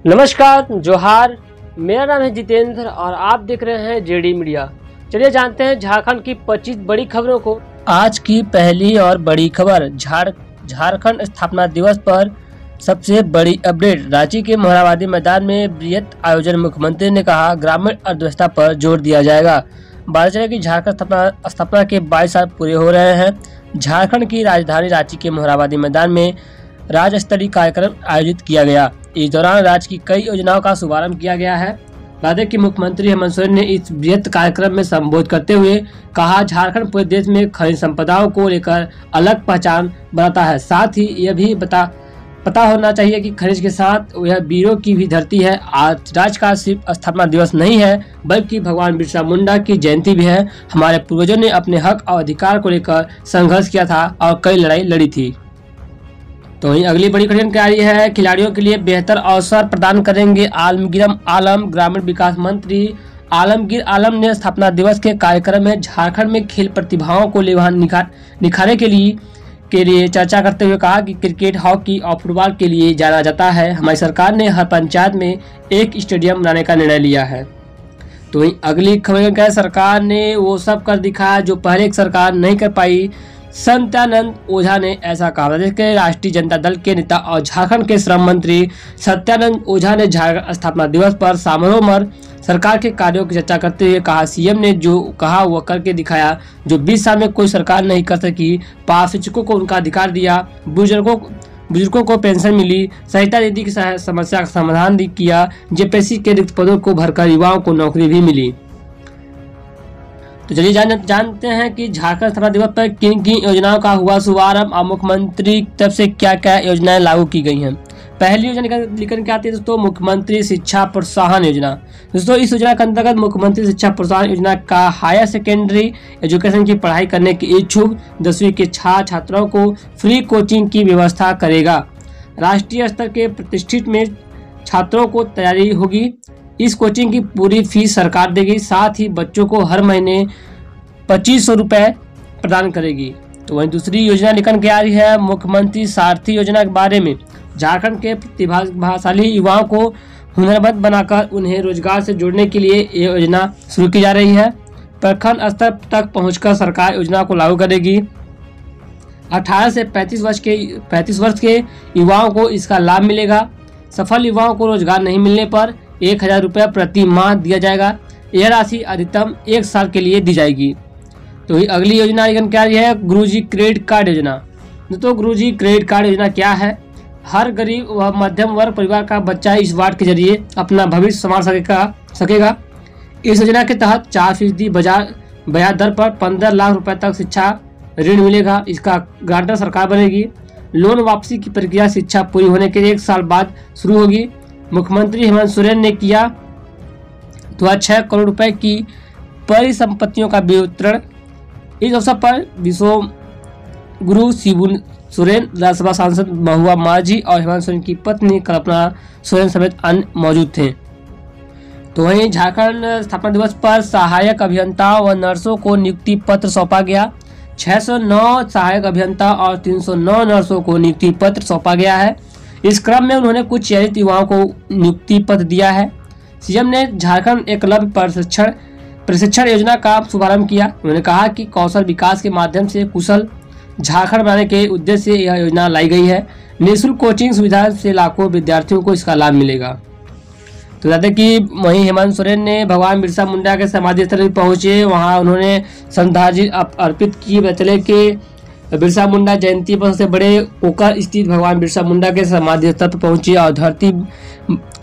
नमस्कार, जोहार। मेरा नाम है जितेंद्र और आप देख रहे हैं जेडी मीडिया। चलिए जानते हैं झारखंड की 25 बड़ी खबरों को। आज की पहली और बड़ी खबर, झारखंड स्थापना दिवस पर सबसे बड़ी अपडेट। रांची के मोरहाबादी मैदान में बृहत आयोजन। मुख्यमंत्री ने कहा, ग्रामीण अर्थव्यवस्था पर जोर दिया जाएगा। बात चले कि झारखंड स्थापना के 22 साल पूरे हो रहे हैं। झारखंड की राजधानी रांची के मोरहाबादी मैदान में राज्य स्तरीय कार्यक्रम आयोजित किया गया। इस दौरान राज्य की कई योजनाओं का शुभारंभ किया गया है। राज्य के मुख्यमंत्री हेमंत सोरेन ने इस बृहत कार्यक्रम में संबोधित करते हुए कहा, झारखंड पूरे देश में खनिज संपदाओं को लेकर अलग पहचान बनाता है। साथ ही यह भी पता होना चाहिए कि खनिज के साथ यह वीरों की भी धरती है। आज राज्य का सिर्फ स्थापना दिवस नहीं है, बल्कि भगवान बिरसा मुंडा की जयंती भी है। हमारे पूर्वजों ने अपने हक और अधिकार को लेकर संघर्ष किया था और कई लड़ाई लड़ी थी। तो वहीं अगली बड़ी खबर क्या आ रही है, खिलाड़ियों के लिए बेहतर अवसर प्रदान करेंगे आलमगीर आलम। ग्रामीण विकास मंत्री आलमगीर आलम ने स्थापना दिवस के कार्यक्रम में झारखंड में खेल प्रतिभाओं को निखारने के लिए चर्चा करते हुए कहा कि क्रिकेट, हॉकी और फुटबॉल के लिए जाना जाता है। हमारी सरकार ने हर पंचायत में एक स्टेडियम बनाने का निर्णय लिया है। तो वहीं अगली खबर क्या है, सरकार ने वो सब कर दिखाया जो पहले एक सरकार नहीं कर पाई। सत्यानंद ओझा ने ऐसा कहा। प्रदेश के राष्ट्रीय जनता दल के नेता और झारखंड के श्रम मंत्री सत्यानंद ओझा ने झारखंड स्थापना दिवस पर समारोह में सरकार के कार्यों की चर्चा करते हुए कहा, सीएम ने जो कहा वह करके दिखाया, जो 20 साल में कोई सरकार नहीं कर सकी। पात्र शिक्षकों को उनका अधिकार दिया, बुजुर्गों को पेंशन मिली, सहायता निधि की समस्या का समाधान किया, जेपीएससी के रिक्त पदों को भरकर युवाओं को नौकरी भी मिली। तो चलिए जानते हैं कि झारखंड स्थापना दिवस पर किन किन योजनाओं का हुआ शुभारंभ और मुख्यमंत्री की तरफ से क्या क्या योजनाएं लागू की गई हैं। पहली योजना निकल के आती है दोस्तों, मुख्यमंत्री शिक्षा प्रोत्साहन योजना। दोस्तों, इस योजना के अंतर्गत मुख्यमंत्री शिक्षा प्रोत्साहन योजना का हायर सेकेंडरी एजुकेशन की पढ़ाई करने के इच्छुक 10वीं के छात्रों को फ्री कोचिंग की व्यवस्था करेगा। राष्ट्रीय स्तर के प्रतिष्ठित में छात्रों को तैयारी होगी। इस कोचिंग की पूरी फीस सरकार देगी। साथ ही बच्चों को हर महीने 2500 रुपये प्रदान करेगी। तो वहीं दूसरी योजना निकल के आ रही है, मुख्यमंत्री सारथी योजना के बारे में। झारखंड के प्रतिभाशाली युवाओं को हुनरमंद बनाकर उन्हें रोजगार से जोड़ने के लिए ये योजना शुरू की जा रही है। प्रखंड स्तर तक पहुंचकर सरकार योजना को लागू करेगी। 18 से 35 वर्ष के युवाओं को इसका लाभ मिलेगा। सफल युवाओं को रोजगार नहीं मिलने पर 1000 रुपये प्रति माह दिया जाएगा। यह राशि अधिकतम 1 साल के लिए दी जाएगी। तो अगली योजना क्या है, गुरुजी क्रेडिट कार्ड योजना। तो गुरुजी क्रेडिट कार्ड योजना क्या है, हर गरीब व मध्यम वर्ग परिवार का बच्चा इस कार्ड के जरिए अपना भविष्य संभाल सकेगा। इस योजना के तहत 4% ब्याज दर पर 15 लाख रुपए तक शिक्षा ऋण मिलेगा। इसका गारंटर सरकार बनेगी। लोन वापसी की प्रक्रिया शिक्षा पूरी होने के 1 साल बाद शुरू होगी। मुख्यमंत्री हेमंत सोरेन ने किया 6 करोड़ रुपए की परिसंपत्तियों का वितरण। इस अवसर पर विश्व गुरु शिबू सोरेन, राज्यसभा सांसद महुआ माझी और हेमंत सोरेन की पत्नी कल्पना सोरेन समेत अन्य मौजूद थे। तो वहीं झारखंड स्थापना दिवस पर सहायक अभियंता व नर्सों को नियुक्ति पत्र सौंपा गया। 609 सहायक अभियंता और 309 नर्सों को नियुक्ति पत्र सौंपा गया है। इस क्रम में उन्होंने कुछ चयनित युवाओं को नियुक्ति पत्र दिया है। सीएम ने झारखंड एकलव्य प्रशिक्षण योजना का शुभारंभ किया। उन्होंने कहा कि कौशल विकास के माध्यम से कुशल झारखंड बनाने के उद्देश्य से यह योजना लाई गई है। निःशुल्क कोचिंग सुविधा से लाखों विद्यार्थियों को इसका लाभ मिलेगा। तो बता दें कि वहीं हेमंत सोरेन ने भगवान बिरसा मुंडा के समाधि स्थल पहुंचे, वहां उन्होंने श्रद्धांजलि अर्पित की। चले कि बिरसा मुंडा जयंती पर सबसे बड़े ओकर स्थित भगवान बिरसा मुंडा के समाधि स्थल पर पहुंचे और धरती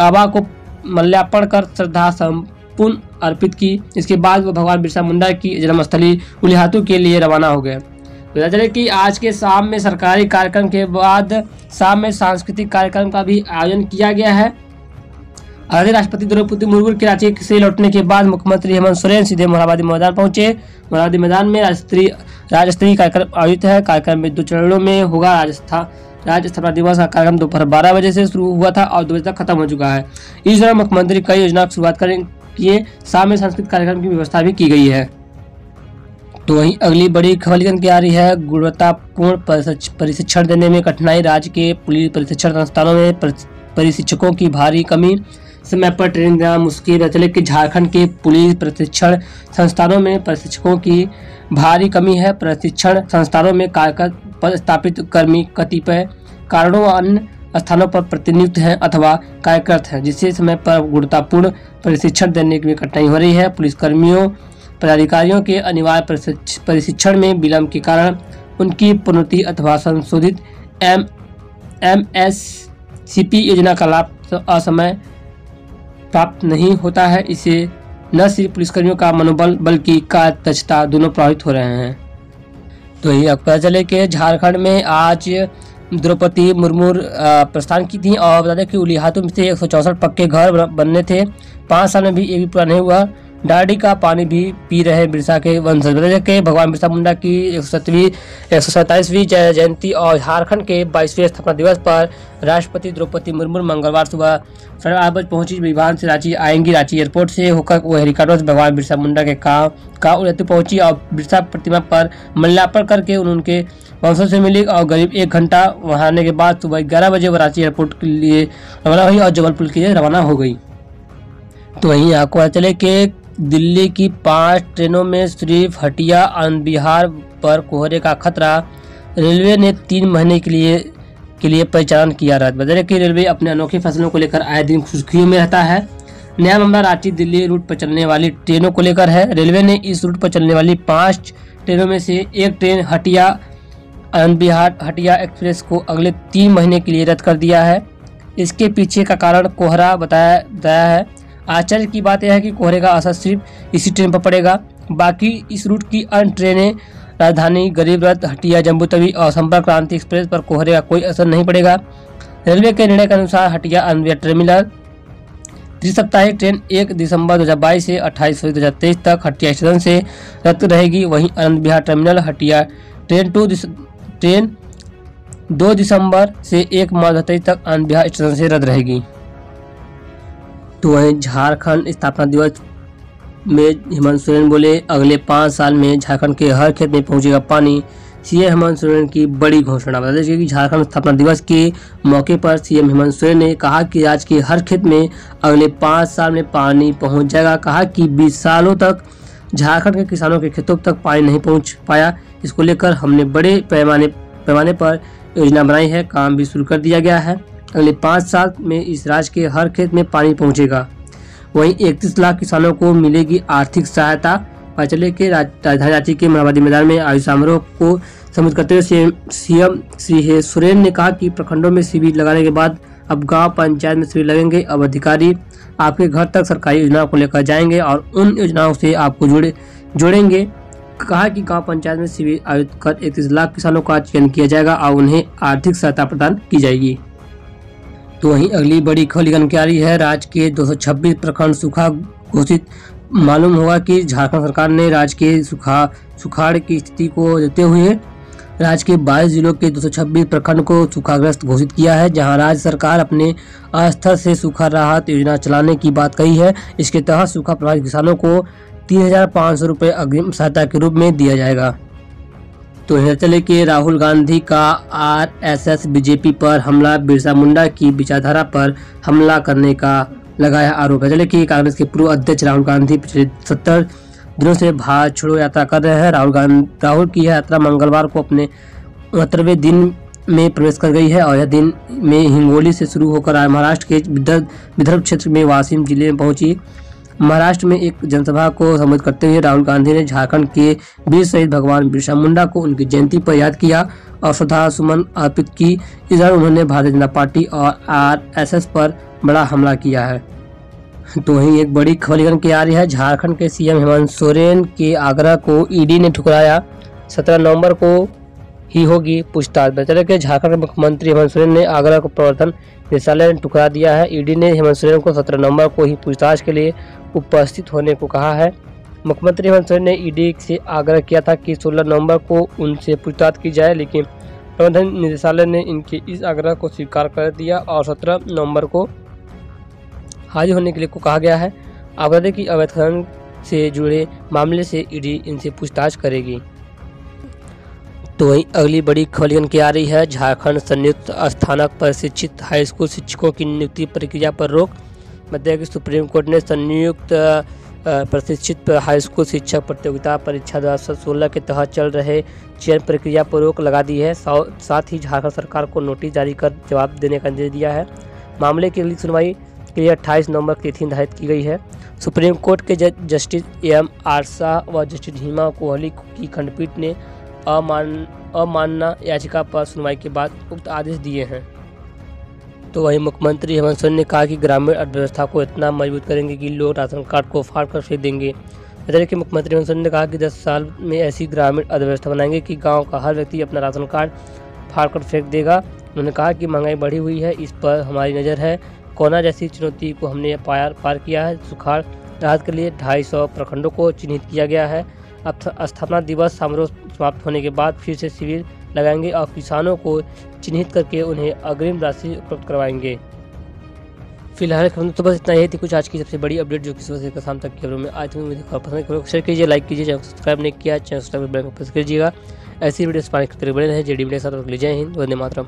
आबा को मल्यार्पण कर श्रद्धा संपूर्ण अर्पित की। इसके बाद वह भगवान बिरसा मुंडा की जन्मस्थली उलिहातू के लिए रवाना हो गए। पता चले कि आज के शाम में सरकारी कार्यक्रम के बाद शाम में सांस्कृतिक कार्यक्रम का भी आयोजन किया गया है। आदरणीय राष्ट्रपति द्रौपदी मुर्मू के रांची से लौटने के बाद मुख्यमंत्री हेमंत सोरेन सीधे मोरहाबादी मैदान पहुंचे। मोरहाबादी मैदान में राज्य स्तरीय कार्यक्रम आयोजित है। कार्यक्रम में 2 चरणों में होगा। राज्य स्थापना दिवस का कार्यक्रम दोपहर 12 बजे से शुरू हुआ था और 2 बजे तक खत्म हो चुका है। इस दौरान मुख्यमंत्री कई योजना की शुरुआत किए। शाम में सांस्कृतिक कार्यक्रम की व्यवस्था भी की गई है। तो वहीं अगली बड़ी खबर निकल के आ रही है, गुणवत्तापूर्ण प्रशिक्षण देने में कठिनाई। राज्य के पुलिस प्रशिक्षण संस्थानों में प्रशिक्षकों की भारी कमी, समय पर ट्रेनिंग देना मुश्किल। पता चले कि झारखंड के पुलिस प्रशिक्षण संस्थानों में प्रशिक्षकों की भारी कमी है। प्रशिक्षण संस्थानों में कार्यरत पदस्थापित कर्मी कतिपय कारणों व अन्य स्थानों पर प्रतिनियुक्त हैं अथवा कार्यरत हैं, जिससे समय पर गुणवत्तापूर्ण प्रशिक्षण देने में कठिनाई हो रही है। पुलिसकर्मियों पदाधिकारियों के अनिवार्य प्रशिक्षण में विलंब के कारण उनकी प्रोन्नति अथवा संशोधित MSCP योजना का लाभ असमय प्राप्त नहीं होता है। इससे न सिर्फ पुलिसकर्मियों का मनोबल बल्कि कार्य दक्षता दोनों प्रभावित हो रहे हैं। तो ये आपको पता चले कि झारखंड में आज द्रौपदी मुर्मू प्रस्थान की थी और बता दें कि उलिहातू में से 164 पक्के घर बनने थे। 5 साल में भी एक भी पूरा नहीं हुआ। डांडी का पानी भी पी रहे बिरसा के वंशज। बता दें कि भगवान बिरसा मुंडा की 147वीं जयंती और झारखंड के 22वें स्थापना दिवस पर राष्ट्रपति द्रौपदी मुर्मू मंगलवार सुबह 8:30 बजे पहुंची। विमान से रांची आएंगी। रांची एयरपोर्ट से होकर वो हेलीकॉप्टर से भगवान बिरसा मुंडा के का उड़ती पहुंची और बिरसा प्रतिमा पर माल्यार्पण करके उनके वंशज से मिली और करीब 1 घंटा वहां आने के बाद सुबह 11 बजे वो रांची एयरपोर्ट के लिए रवाना हुई और जबलपुर के लिए रवाना हो गई। तो वहीं आपको पता चले कि दिल्ली की 5 ट्रेनों में सिर्फ हटिया आनंद विहार पर कोहरे का खतरा। रेलवे ने 3 महीने के लिए परिचालन किया रद्द। बता दें कि रेलवे अपने अनोखे फैसलों को लेकर आए दिन सुर्खियों में रहता है। नया मामला रांची दिल्ली रूट पर चलने वाली ट्रेनों को लेकर है। रेलवे ने इस रूट पर चलने वाली 5 ट्रेनों में से एक ट्रेन हटिया आनंद विहार हटिया एक्सप्रेस को अगले 3 महीने के लिए रद्द कर दिया है। इसके पीछे का कारण कोहरा बताया है। आश्चर्य की बात यह है कि कोहरे का असर सिर्फ इसी ट्रेन पर पड़ेगा। बाकी इस रूट की अन्य ट्रेनें राजधानी, गरीब रथ, हटिया, जम्बूतवी और संपर्क क्रांति एक्सप्रेस पर कोहरे का कोई असर नहीं पड़ेगा। रेलवे के निर्णय के अनुसार हटिया आनंद विहार टर्मिनल त्रिसप्ताहिक ट्रेन 1 दिसंबर 2022 से 28 फरवरी 2023 तक हटिया स्टेशन से रद्द रहेगी। वहीं आनंद विहार टर्मिनल हटिया ट्रेन 2 दिसंबर से 1 मार्च 2023 तक आनंद विहार स्टेशन से रद्द रहेगी। तो वहीं झारखंड स्थापना दिवस में हेमंत सोरेन बोले, अगले 5 साल में झारखंड के हर खेत में पहुंचेगा पानी। सीएम हेमंत सोरेन की बड़ी घोषणा। बता दें कि झारखंड स्थापना दिवस के मौके पर सीएम हेमंत सोरेन ने कहा कि राज्य के हर खेत में अगले 5 साल में पानी पहुंच जाएगा। कहा कि 20 सालों तक झारखंड के किसानों के खेतों तक पानी नहीं पहुंच पाया। इसको लेकर हमने बड़े पैमाने पर योजना बनाई है, काम भी शुरू कर दिया गया है। अगले 5 साल में इस राज्य के हर खेत में पानी पहुंचेगा। वहीं 31 लाख किसानों को मिलेगी आर्थिक सहायता। पता चले कि राजधानी रांची के मोरहाबादी मैदान में आयोजित समारोह को संबोधित करते हुए सीएम श्री सोरेन ने कहा कि प्रखंडों में शिविर लगाने के बाद अब गांव पंचायत में शिविर लगेंगे। अब अधिकारी आपके घर तक सरकारी योजनाओं को लेकर जाएंगे और उन योजनाओं से आपको जोड़ेंगे। कहा कि गांव पंचायत में शिविर आयोजित कर 31 लाख किसानों का चयन किया जाएगा और उन्हें आर्थिक सहायता प्रदान की जाएगी। तो वहीं अगली बड़ी खबर निकल के आ रही है। राज्य के 226 प्रखंड सूखा घोषित। मालूम होगा कि झारखंड सरकार ने राज्य के सुखाड़ की स्थिति को देखते हुए राज्य के 22 जिलों के 226 प्रखंड को सूखाग्रस्त घोषित किया है, जहां राज्य सरकार अपने स्तर से सूखा राहत योजना चलाने की बात कही है। इसके तहत सूखा प्रभावित किसानों को 3,500 रुपये अग्रिम सहायता के रूप में दिया जाएगा। तो यह चले कि राहुल गांधी का RSS बीजेपी पर हमला। बिरसा मुंडा की विचारधारा पर हमला करने का लगाया आरोप है। चले कि कांग्रेस के पूर्व अध्यक्ष राहुल गांधी पिछले 70 दिनों से भारत छोड़ो यात्रा कर रहे हैं। राहुल की यह यात्रा मंगलवार को अपने 69वें दिन में प्रवेश कर गई है और यह दिन में हिंगोली से शुरू होकर महाराष्ट्र के विदर्भ क्षेत्र में वाशिम जिले में पहुंची। महाराष्ट्र में एक जनसभा को संबोधित करते हुए राहुल गांधी ने झारखंड के वीर शहीद भगवान बिरसा मुंडा को उनकी जयंती पर याद किया और श्रद्धा सुमन अर्पित की। इस दौरान उन्होंने भारतीय जनता पार्टी और RSS पर बड़ा हमला किया है। तो वहीं एक बड़ी खबर निकल के आ रही है। झारखंड के सीएम हेमंत सोरेन के आग्रह को ईडी ने ठुकराया। 17 नवंबर को ही होगी पूछताछ। बता के झारखंड के मुख्यमंत्री हेमंत सोरेन ने आग्रह को प्रवर्तन निदेशालय ने ठुकरा दिया है। ईडी ने हेमंत सोरेन को 17 नवंबर को ही पूछताछ के लिए उपस्थित होने को कहा है। मुख्यमंत्री हेमंत सोरेन ने ईडी से आग्रह किया था कि 16 नवंबर को उनसे पूछताछ की जाए, लेकिन प्रबंधन निदेशालय ने इनके इस आग्रह को स्वीकार कर दिया और 17 नवंबर को हाजिर होने के लिए को कहा गया है। आप बता दें कि अवैध खनन से जुड़े मामले से ईडी इनसे पूछताछ करेगी। तो वहीं अगली बड़ी खबर निकल के आ रही है, झारखंड संयुक्त स्थानक प्रशिक्षित हाई स्कूल शिक्षकों की नियुक्ति प्रक्रिया पर रोक। बताया कि सुप्रीम कोर्ट ने संयुक्त प्रशिक्षित हाई स्कूल शिक्षक प्रतियोगिता परीक्षा 2016 के तहत चल रहे चयन प्रक्रिया पर रोक लगा दी है। साथ ही झारखंड सरकार को नोटिस जारी कर जवाब देने का निर्देश दिया है। मामले की अगली सुनवाई के लिए 28 नवंबर की तिथि निर्धारित की गई है। सुप्रीम कोर्ट के जस्टिस AM आर शाह व जस्टिस हिमा कोहली की खंडपीठ ने अमानना याचिका पर सुनवाई के बाद उक्त आदेश दिए हैं। तो वहीं मुख्यमंत्री हेमंत सोरेन ने कहा कि ग्रामीण अर्थव्यवस्था को इतना मजबूत करेंगे कि लोग राशन कार्ड को फाड़ कर फेंक देंगे। बता दें कि मुख्यमंत्री हेमंत सोरेन ने कहा कि 10 साल में ऐसी ग्रामीण अर्थव्यवस्था बनाएंगे कि गांव का हर व्यक्ति अपना राशन कार्ड फाड़ कर फेंक देगा। उन्होंने कहा कि महंगाई बढ़ी हुई है, इस पर हमारी नज़र है। कोरोना जैसी चुनौती को हमने पार किया है। सुखाड़ राहत के लिए 250 प्रखंडों को चिन्हित किया गया है। अब स्थापना दिवस समारोह समाप्त होने के बाद फिर से शिविर लगाएंगे और किसानों को चिन्हित करके उन्हें अग्रिम राशि उपलब्ध करवाएंगे। फिलहाल तो बस इतना ही थी कुछ आज की सबसे बड़ी अपडेट जो कि सुबह से शाम तक की खबरों में आज पसंद शेयर कीजिए, लाइक कीजिए, चैनल सब्सक्राइब नहीं किया channel subscribe bell icon press कीजिएगा। ऐसी वीडियो पाने के लिए बने रहे जेडी मीडिया के साथ। जय हिंद, वंदे मातरम।